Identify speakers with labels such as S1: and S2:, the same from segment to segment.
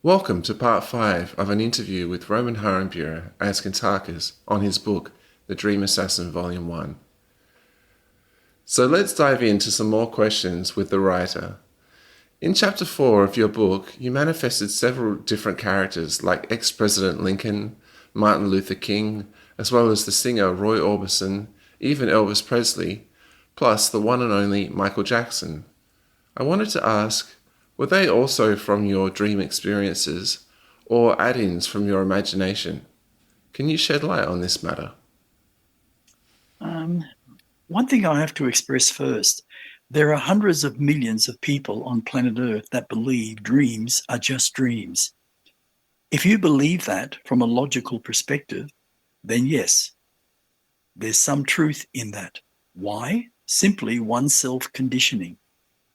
S1: Welcome to part 5 of an interview with Roman Harambura as Kuntarkis on his book, The Dream Assassin Volume 1. So let's dive into some more questions with the writer. In chapter 4 of your book, you manifested several different characters like ex-President Lincoln, Martin Luther King, as well as the singer Roy Orbison, even Elvis Presley, plus the one and only Michael Jackson. I wanted to ask, were they also from your dream experiences or add-ins from your imagination? Can you shed light on this matter?
S2: Um, One thing I have to express first, there are hundreds of millions of people on planet Earth that believe dreams are just dreams. If you believe that from a logical perspective, then yes, there's some truth in that. Why? Simply one's self-conditioning.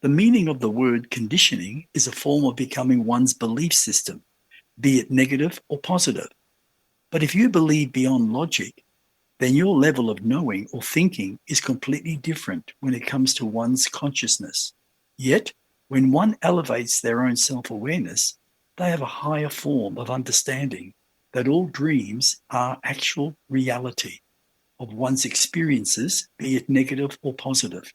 S2: The meaning of the word conditioning is a form of becoming one's belief system, be it negative or positive. But if you believe beyond logic, then your level of knowing or thinking is completely different when it comes to one's consciousness. Yet, when one elevates their own self awareness, they have a higher form of understanding that all dreams are actual reality of one's experiences, be it negative or positive.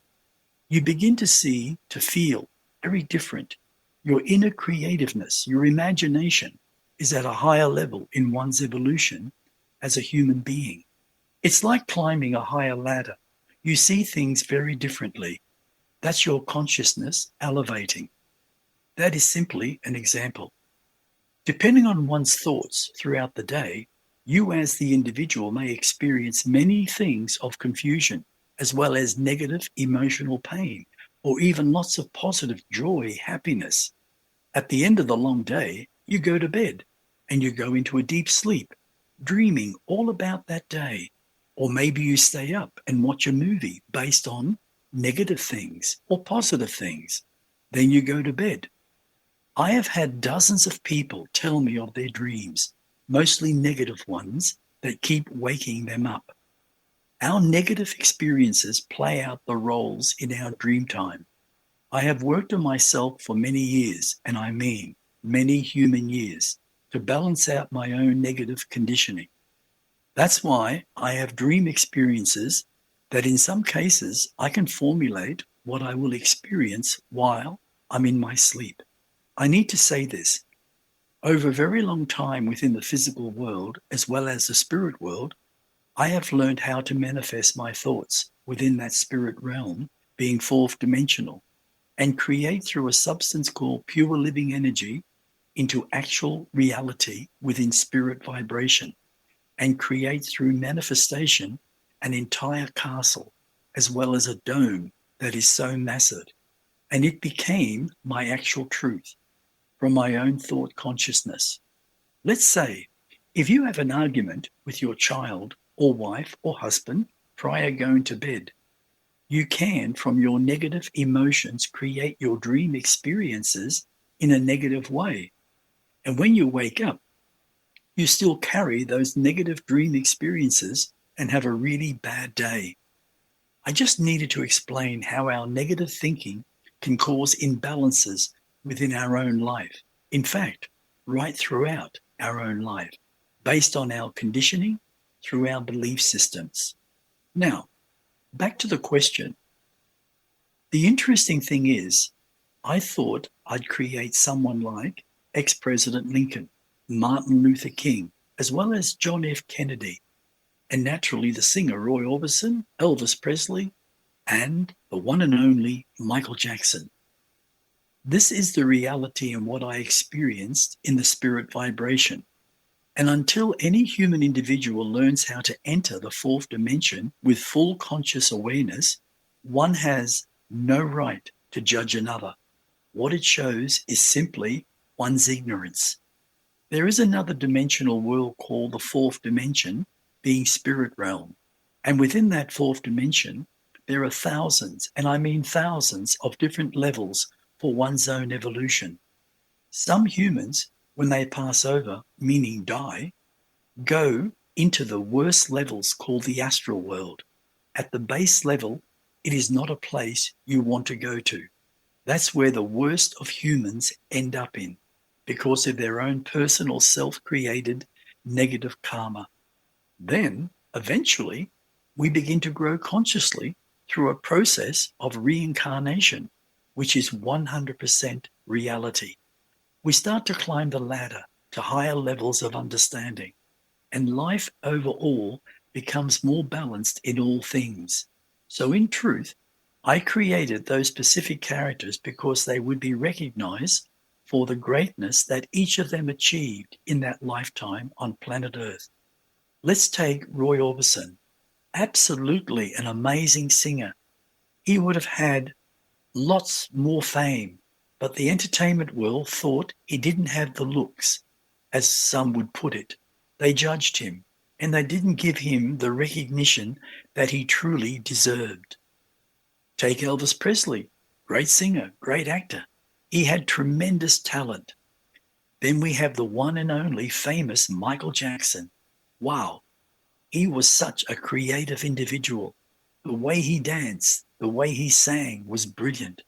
S2: You begin to see, to feel very different. Your inner creativeness, your imagination is at a higher level in one's evolution as a human being. It's like climbing a higher ladder. You see things very differently. That's your consciousness elevating. That is simply an example. Depending on one's thoughts throughout the day, you as the individual may experience many things of confusion, as well as negative emotional pain, or even lots of positive joy, happiness. At the end of the long day, you go to bed and you go into a deep sleep, dreaming all about that day. Or maybe you stay up and watch a movie based on negative things or positive things. Then you go to bed. I have had dozens of people tell me of their dreams, mostly negative ones, that keep waking them up. Our negative experiences play out the roles in our dream time. I have worked on myself for many years, and I mean many human years, to balance out my own negative conditioning. That's why I have dream experiences that in some cases I can formulate what I will experience while I'm in my sleep. I need to say this. Over a very long time within the physical world, as well as the spirit world, I have learned how to manifest my thoughts within that spirit realm, being fourth dimensional, and create through a substance called pure living energy into actual reality within spirit vibration, and create through manifestation an entire castle as well as a dome that is so massive. And it became my actual truth from my own thought consciousness. Let's say if you have an argument with your child or wife or husband prior going to bed, you can, from your negative emotions, create your dream experiences in a negative way. And when you wake up, you still carry those negative dream experiences and have a really bad day. I just needed to explain how our negative thinking can cause imbalances within our own life. In fact, right throughout our own life, based on our conditioning through our belief systems. Now, back to the question. The interesting thing is, I thought I'd create someone like ex President Lincoln, Martin Luther King, as well as John F. Kennedy, and naturally the singer Roy Orbison, Elvis Presley, and the one and only Michael Jackson. This is the reality and what I experienced in the spirit vibration. And until any human individual learns how to enter the fourth dimension with full conscious awareness, one has no right to judge another. What it shows is simply one's ignorance. There is another dimensional world called the fourth dimension, being spirit realm. And within that fourth dimension, there are thousands, and I mean thousands, of different levels for one's own evolution. Some humans, when they pass over, meaning die, go into the worst levels called the astral world. At the base level, it is not a place you want to go to. That's where the worst of humans end up in. because of their own personal self-created negative karma. Then, eventually, we begin to grow consciously through a process of reincarnation, which is 100% reality. We start to climb the ladder to higher levels of understanding, and life overall becomes more balanced in all things. So, in truth, I created those specific characters because they would be recognized for the greatness that each of them achieved in that lifetime on planet Earth. Let's take Roy Orbison, absolutely an amazing singer. He would have had lots more fame, but the entertainment world thought he didn't have the looks, as some would put it. They judged him, and they didn't give him the recognition that he truly deserved. Take Elvis Presley, great singer, great actor. He had tremendous talent. Then we have the one and only famous Michael Jackson. Wow, he was such a creative individual. The way he danced, the way he sang was brilliant.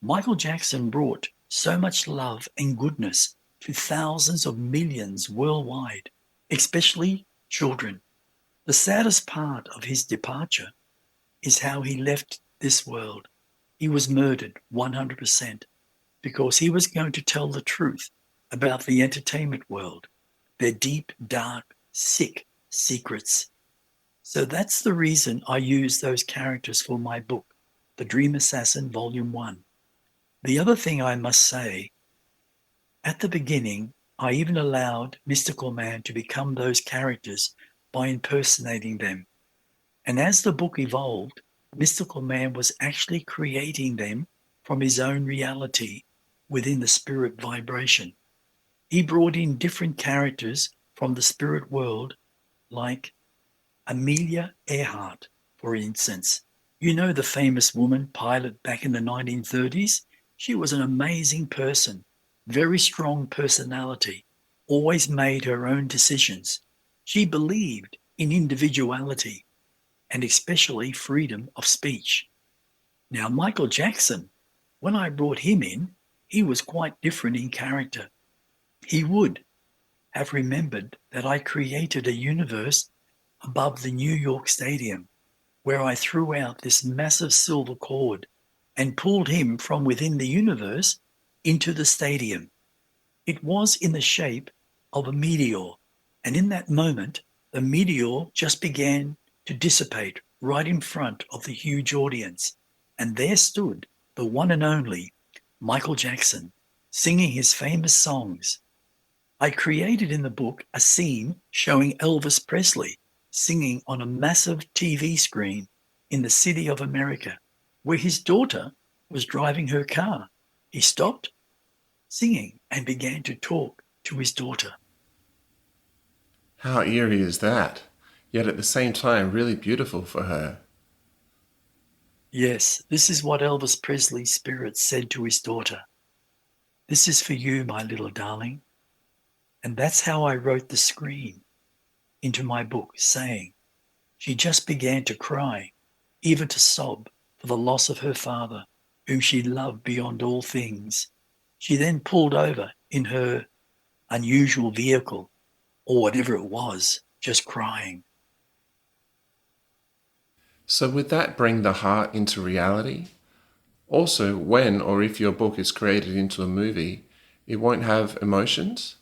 S2: Michael Jackson brought so much love and goodness to thousands of millions worldwide, especially children. The saddest part of his departure is how he left this world. He was murdered 100% because he was going to tell the truth about the entertainment world, their deep, dark, sick secrets. So that's the reason I use those characters for my book, The Dream Assassin Volume 1. The other thing I must say, at the beginning, I even allowed Mystical Man to become those characters by impersonating them. And as the book evolved, Mystical Man was actually creating them from his own reality within the spirit vibration. He brought in different characters from the spirit world, like Amelia Earhart, for instance. You know the famous woman pilot back in the 1930s? She was an amazing person, very strong personality, always made her own decisions. She believed in individuality and especially freedom of speech. Now, Michael Jackson, when I brought him in, he was quite different in character. He would have remembered that I created a universe above the New York Stadium where I threw out this massive silver cord and pulled him from within the universe into the stadium. It was in the shape of a meteor, and in that moment, the meteor just began to dissipate right in front of the huge audience. And there stood the one and only Michael Jackson, singing his famous songs. I created in the book a scene showing Elvis Presley singing on a massive TV screen in the city of America, where his daughter was driving her car. He stopped singing and began to talk to his daughter.
S1: How eerie is that? Yet at the same time, really beautiful for her.
S2: Yes, this is what Elvis Presley's spirit said to his daughter. This is for you, my little darling. And that's how I wrote the screen into my book, saying she just began to cry, even to sob for the loss of her father, whom she loved beyond all things. She then pulled over in her unusual vehicle, or whatever it was, just crying.
S1: So would that bring the heart into reality? Also, when or if your book is created into a movie, it won't have emotions?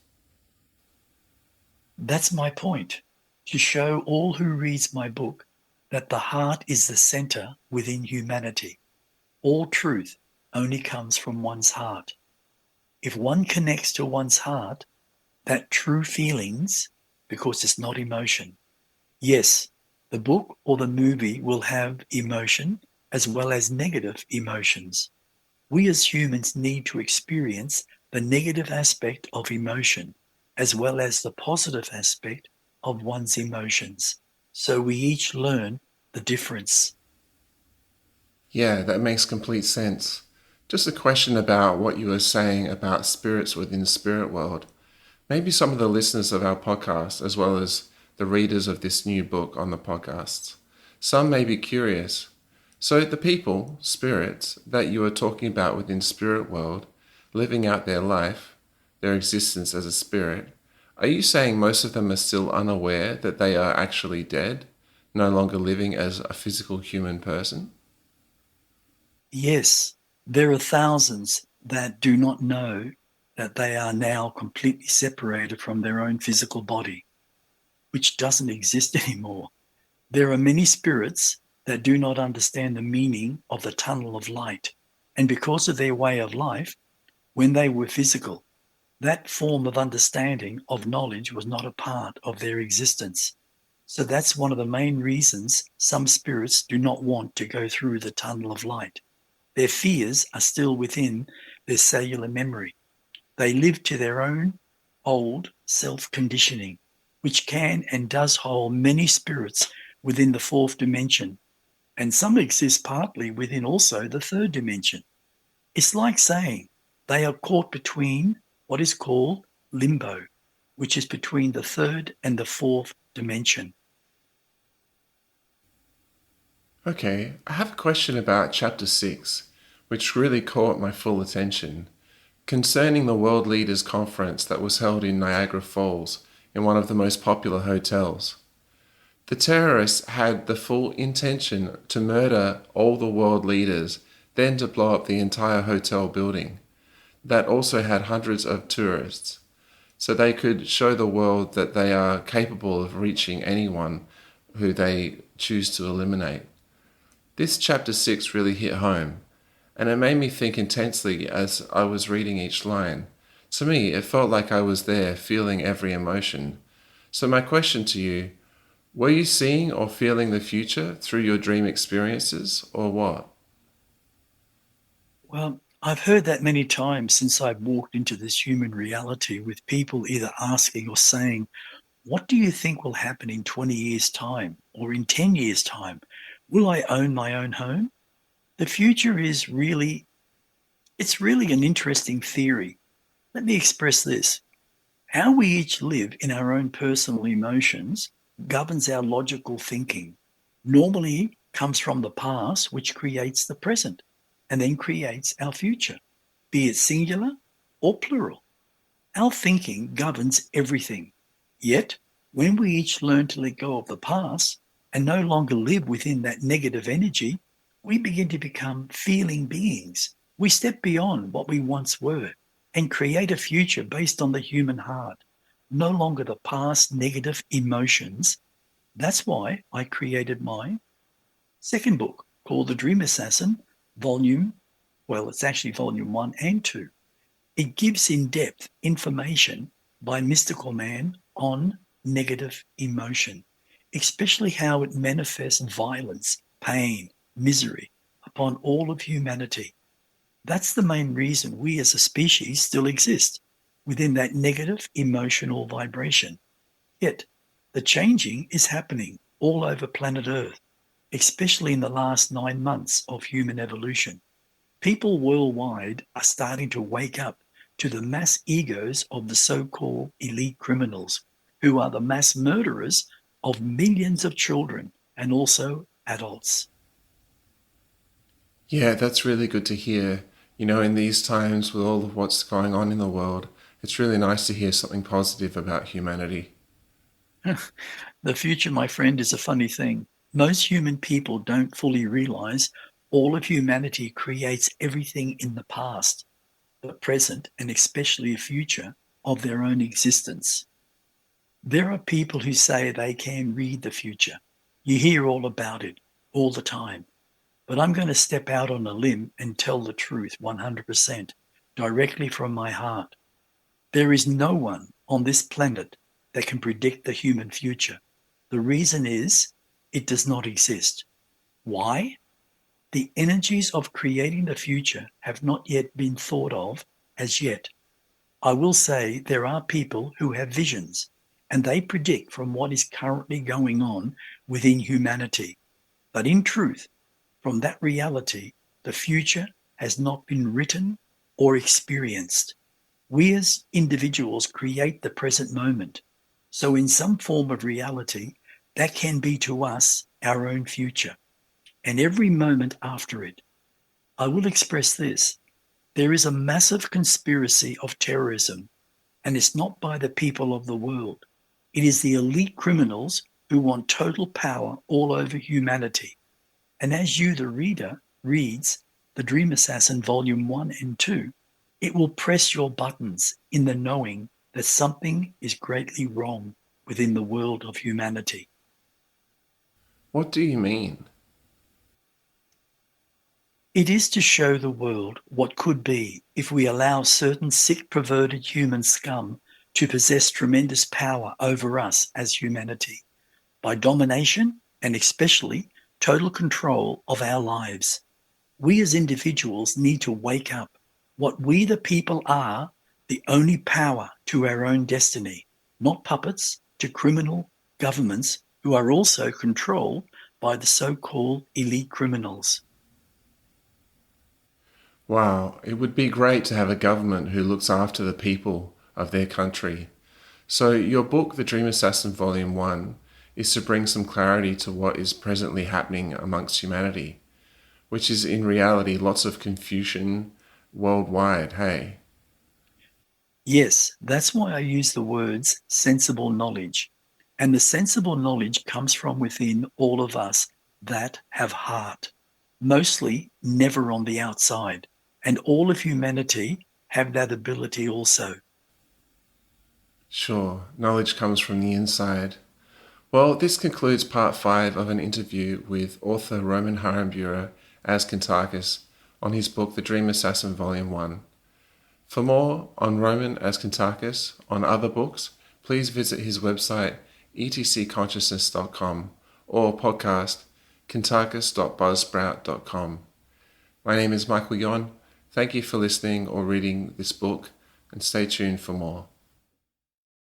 S2: That's my point, to show all who reads my book that the heart is the center within humanity. All truth only comes from one's heart. If one connects to one's heart, that true feelings, because it's not emotion. Yes, the book or the movie will have emotion as well as negative emotions. We as humans need to experience the negative aspect of emotion as well as the positive aspect of one's emotions. So we each learn the difference.
S1: Yeah, that makes complete sense. Just a question about what you were saying about spirits within the spirit world. Maybe some of the listeners of our podcast, as well as the readers of this new book on the podcast, some may be curious. So the people, spirits, that you are talking about within spirit world, living out their life, their existence as a spirit, are you saying most of them are still unaware that they are actually dead, no longer living as a physical human person?
S2: Yes, there are thousands that do not know that they are now completely separated from their own physical body, which doesn't exist anymore. There are many spirits that do not understand the meaning of the tunnel of light. And because of their way of life, when they were physical, that form of understanding of knowledge was not a part of their existence. So that's one of the main reasons some spirits do not want to go through the tunnel of light. Their fears are still within their cellular memory. They live to their own old self-conditioning, which can and does hold many spirits within the fourth dimension, and some exist partly within also the third dimension. It's like saying they are caught between what is called limbo, which is between the third and the fourth dimension.
S1: Okay, I have a question about chapter 6, which really caught my full attention, concerning the World Leaders Conference that was held in Niagara Falls in one of the most popular hotels. The terrorists had the full intention to murder all the world leaders, then to blow up the entire hotel building. That also had hundreds of tourists, so they could show the world that they are capable of reaching anyone who they choose to eliminate. This chapter 6 really hit home, and it made me think intensely as I was reading each line. To me, it felt like I was there, feeling every emotion. So my question to you, were you seeing or feeling the future through your dream experiences, or what?
S2: Well, I've heard that many times since I've walked into this human reality with people either asking or saying, what do you think will happen in 20 years' time or in 10 years' time? Will I own my own home? The future is really, it's really an interesting theory. Let me express this. How we each live in our own personal emotions governs our logical thinking. Normally comes from the past, which creates the present and then creates our future, be it singular or plural. Our thinking governs everything. Yet, when we each learn to let go of the past and no longer live within that negative energy, we begin to become feeling beings. We step beyond what we once were and create a future based on the human heart, no longer the past negative emotions. That's why I created my second book called The Dream Assassin, volume, well, it's actually volume 1 and 2. It gives in-depth information by Mystical Man on negative emotion, especially how it manifests violence, pain, misery upon all of humanity. That's the main reason we as a species still exist within that negative emotional vibration. Yet, the changing is happening all over planet Earth, especially in the last 9 months of human evolution. People worldwide are starting to wake up to the mass egos of the so-called elite criminals, who are the mass murderers of millions of children and also adults.
S1: Yeah, that's really good to hear. You know, in these times with all of what's going on in the world, it's really nice to hear something positive about humanity.
S2: The future, my friend, is a funny thing. Most human people don't fully realize all of humanity creates everything in the past, the present, and especially a future of their own existence. There are people who say they can read the future. You hear all about it all the time. But I'm going to step out on a limb and tell the truth 100%, directly from my heart. There is no one on this planet that can predict the human future. The reason is it does not exist. Why? The energies of creating the future have not yet been thought of as yet. I will say there are people who have visions and they predict from what is currently going on within humanity. But in truth, from that reality, the future has not been written or experienced. We as individuals create the present moment. So, in some form of reality, that can be to us our own future and every moment after it. I will express this. There is a massive conspiracy of terrorism and it's not by the people of the world. It is the elite criminals who want total power all over humanity. And as you, the reader, reads The Dream Assassin Volume 1 and 2, it will press your buttons in the knowing that something is greatly wrong within the world of humanity.
S1: What do you mean?
S2: It is to show the world what could be if we allow certain sick, perverted human scum to possess tremendous power over us as humanity, by domination and especially total control of our lives. We as individuals need to wake up. What we the people are, the only power to our own destiny, not puppets to criminal governments who are also controlled by the so-called elite criminals.
S1: Wow, it would be great to have a government who looks after the people of their country. So, your book, The Dream Assassin Volume 1, is to bring some clarity to what is presently happening amongst humanity, which is in reality lots of confusion worldwide, hey?
S2: Yes, that's why I use the words sensible knowledge. And the sensible knowledge comes from within all of us that have heart, mostly never on the outside. And all of humanity have that ability also.
S1: Sure, knowledge comes from the inside. Well, this concludes part 5 of an interview with author Roman Harambura as Kuntarkis on his book The Dream Assassin Volume 1. For more on Roman as Kuntarkis, on other books, please visit his website etcconsciousness.com or podcast kuntarkis.buzzsprout.com. My name is Michael Yon. Thank you for listening or reading this book, and stay tuned for more.